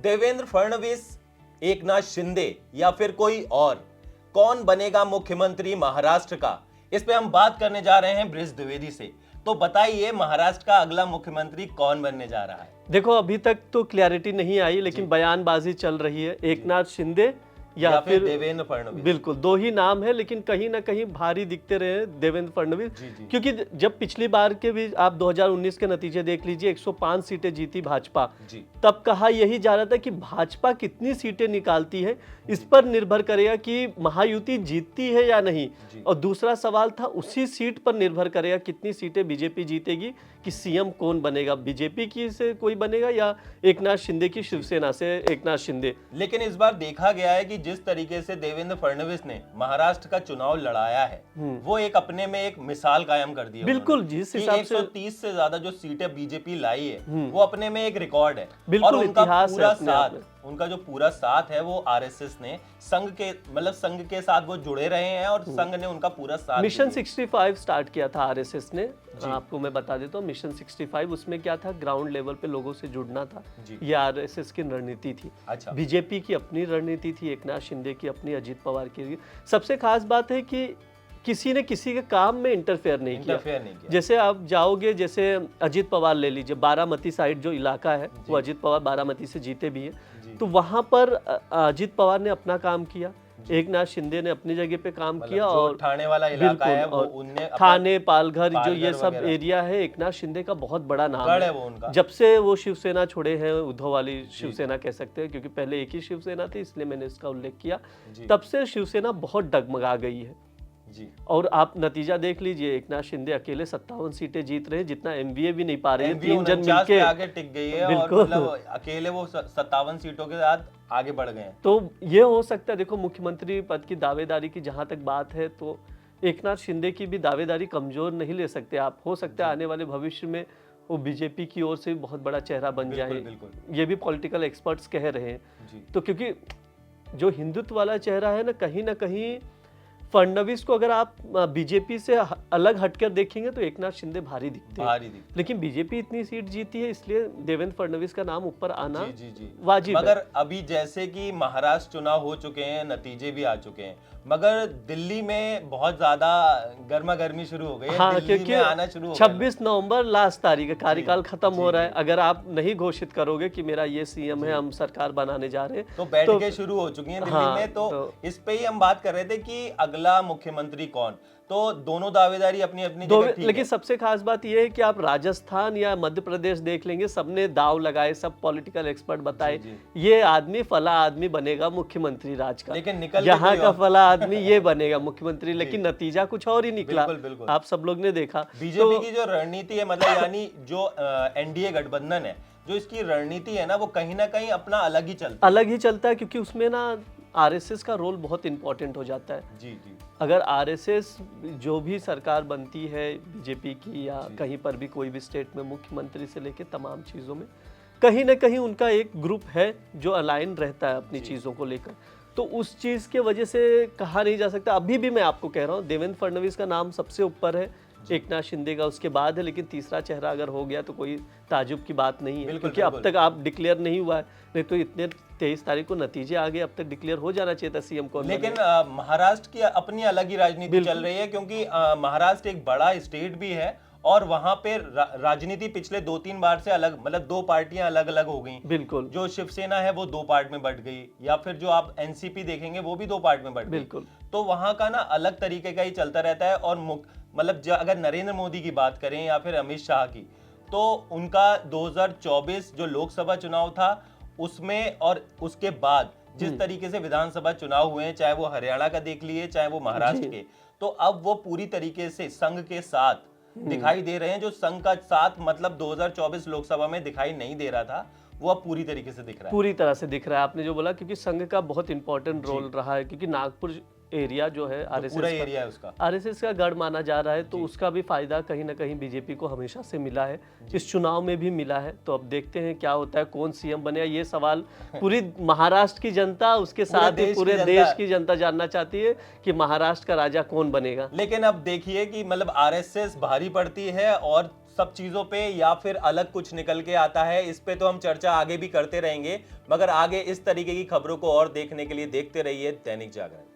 देवेंद्र फडणवीस, एकनाथ शिंदे या फिर कोई और, कौन बनेगा मुख्यमंत्री महाराष्ट्र का? इस पे हम बात करने जा रहे हैं बृज द्विवेदी से। तो बताइए, महाराष्ट्र का अगला मुख्यमंत्री कौन बनने जा रहा है? देखो, अभी तक तो क्लैरिटी नहीं आई, लेकिन बयानबाजी चल रही है। एकनाथ शिंदे या फिर देवेंद्र फडणवीस। बिल्कुल, दो ही नाम है, लेकिन कहीं ना कहीं भारी दिखते रहे देवेंद्र फडणवीस। क्योंकि जब पिछली बार के भी आप 2019 के नतीजे देख लीजिए, 105 सीटें जीती भाजपा, तब कहा यही जा रहा था कि भाजपा कितनी सीटें निकालती है इस पर निर्भर करेगा कि महायुति जीतती है या नहीं। और दूसरा सवाल था, उसी सीट पर निर्भर करेगा कितनी सीटें बीजेपी जीतेगी, कि सीएम कौन बनेगा, बीजेपी की से कोई बनेगा या एकनाथ शिंदे की शिवसेना से एकनाथ शिंदे। लेकिन इस बार देखा गया है कि जिस तरीके से देवेंद्र फडणवीस ने महाराष्ट्र का चुनाव लड़ाया है, वो एक अपने में एक मिसाल कायम कर दी है। बिल्कुल, जिस हिसाब से 130 से ज्यादा जो सीटें बीजेपी लाई है, वो अपने में एक रिकॉर्ड है। बिल्कुल, और उनका पूरा साथ, में उनका जो पूरा साथ है वो आरएसएस ने संघ के साथ वो जुड़े रहे हैं और संघ ने उनका पूरा साथ। मिशन 65 स्टार्ट किया था आरएसएस ने, आपको मैं बता देता हूँ। मिशन 65 उसमें क्या था, ग्राउंड लेवल पे लोगों से जुड़ना था। ये आरएसएस की रणनीति थी। अच्छा। बीजेपी की अपनी रणनीति थी, एकनाथ शिंदे की अपनी, अजित पवार की। सबसे खास बात है कि किसी ने किसी के काम में इंटरफेयर नहीं किया। जैसे आप जाओगे, जैसे अजित पवार ले लीजिए, बारामती साइड जो इलाका है, वो अजित पवार बारामती से जीते भी हैं, तो वहां पर अजित पवार ने अपना काम किया, एकनाथ शिंदे ने अपनी जगह पे काम किया। और ठाणे वाला इलाका है, वो उनने ठाणे, पालघर, जो ये सब एरिया है, एकनाथ शिंदे का बहुत बड़ा नाम है वो उनका। जब से वो शिवसेना छोड़े हैं, उद्धव वाली शिवसेना कह सकते हैं, क्योंकि पहले एक ही शिवसेना थी, इसलिए मैंने इसका उल्लेख किया। तब से शिवसेना बहुत डगमगा गई है। और आप नतीजा देख लीजिए, एकनाथ शिंदे अकेले 57 सीटें जीत रहे हैं, जितना एमवीए भी नहीं पा रहे हैं। 3 जन मिलके आगे टिक गई है, और मतलब अकेले वो 57 सीटों के साथ आगे बढ़ गए हैं। तो ये हो सकता है, देखो मुख्यमंत्री पद की दावेदारी की जहां तक बात है, तो एकनाथ शिंदे की भी दावेदारी कमजोर नहीं ले सकते आप। हो सकता है आने वाले भविष्य में वो बीजेपी की ओर से बहुत बड़ा चेहरा बन जाए, ये भी पॉलिटिकल एक्सपर्ट्स कह रहे हैं। तो क्योंकि जो हिंदुत्व वाला चेहरा है ना कहीं फडणवीस को अगर आप बीजेपी से अलग हटकर देखेंगे तो एकनाथ शिंदे भारी दिखते हैं। लेकिन बीजेपी इतनी सीट जीती है, इसलिए देवेंद्र फडणवीस का नाम ऊपर आना वाजिब है। मगर अभी जैसे कि महाराष्ट्र चुनाव हो चुके हैं, नतीजे भी आ चुके हैं, मगर दिल्ली में बहुत ज्यादा गर्मा गर्मी शुरू हो गई है। हाँ, क्योंकि आना शुरू हो 26 नवंबर लास्ट तारीख है, कार्यकाल खत्म हो रहा है। अगर आप नहीं घोषित करोगे कि मेरा ये सीएम है, हम सरकार बनाने जा रहे हैं, तो बैठकें शुरू हो चुकी हैं दिल्ली में। तो इस पे ही हम बात कर रहे थे कि अगला मुख्यमंत्री कौन। तो दोनों दावेदारी अपनी अपनी जगह ठीक है। लेकिन सबसे खास बात यह है कि आप राजस्थान या मध्य प्रदेश देख लेंगे, सबने दाव लगाए, सब पॉलिटिकल एक्सपर्ट बताए ये आदमी फला आदमी बनेगा मुख्यमंत्री राज का, लेकिन निकल यहाँ का फला आदमी ये बनेगा मुख्यमंत्री, लेकिन नतीजा कुछ और ही निकला। बिल्कुल। आप सब लोग ने देखा। बीजेपी की जो रणनीति है, मतलब यानी जो एनडीए गठबंधन है, जो इसकी रणनीति है ना, वो कहीं ना कहीं अपना अलग ही चलता है, क्योंकि उसमें ना आरएसएस का रोल बहुत इंपॉर्टेंट हो जाता है। अगर आरएसएस जो भी सरकार बनती है बीजेपी की, या कहीं पर भी कोई भी स्टेट में, मुख्यमंत्री से लेकर तमाम चीज़ों में कहीं ना कहीं उनका एक ग्रुप है जो अलाइन रहता है अपनी चीज़ों को लेकर, तो उस चीज़ के वजह से कहा नहीं जा सकता। अभी भी मैं आपको कह रहा हूँ, देवेंद्र फडणवीस का नाम सबसे ऊपर है, एकनाथ शिंदे का उसके बाद है, लेकिन तीसरा चेहरा अगर हो गया तो कोई ताजुब की बात नहीं है, क्योंकि अब तक आप डिक्लेयर नहीं हुआ है। नहीं तो इतने 23 तारीख को नतीजे आ गए, अब तक डिक्लेयर हो जाना चाहिए था सीएम को। लेकिन महाराष्ट्र की अपनी अलग ही राजनीति चल रही है, क्योंकि महाराष्ट्र एक बड़ा स्टेट भी है, और वहां पे राजनीति पिछले 2-3 बार से अलग, मतलब 2 पार्टियां अलग अलग हो गई। बिल्कुल। जो शिवसेना है वो 2 पार्ट में बंट गई, या फिर जो आप एनसीपी देखेंगे वो भी 2 पार्ट में बंट गई। बिल्कुल। तो वहां का ना अलग तरीके का ही चलता रहता है। और मतलब अगर नरेंद्र मोदी की बात करें या फिर अमित शाह की, तो उनका 2024 जो लोकसभा चुनाव था उसमें, और उसके बाद जिस तरीके से विधानसभा चुनाव हुए हैं, चाहे वो हरियाणा का देख लिए, चाहे वो महाराष्ट्र के, तो अब वो पूरी तरीके से संघ के साथ दिखाई दे रहे हैं। जो संघ का साथ मतलब 2024 लोकसभा में दिखाई नहीं दे रहा था, वो अब पूरी तरीके से दिख रहा है। पूरी तरह से दिख रहा है, आपने जो बोला, क्योंकि संघ का बहुत इंपॉर्टेंट रोल रहा है, क्योंकि नागपुर एरिया जो है आरएसएस का गढ़ माना जा रहा है, तो उसका भी फायदा कहीं ना कहीं बीजेपी को हमेशा से मिला है, इस चुनाव में भी मिला है। तो अब देखते हैं क्या होता है, कौन सीएम बनेगा, ये सवाल पूरी महाराष्ट्र की जनता, उसके साथ ही पूरे देश की जनता जानना चाहती है कि महाराष्ट्र का राजा कौन बनेगा। लेकिन अब देखिए कि मतलब आरएसएस भारी पड़ती है और सब चीजों पे या फिर अलग कुछ निकल के आता है, इस पे तो हम चर्चा आगे भी करते रहेंगे, मगर आगे इस तरीके की खबरों को और देखने के लिए देखते रहिए दैनिक जागरण।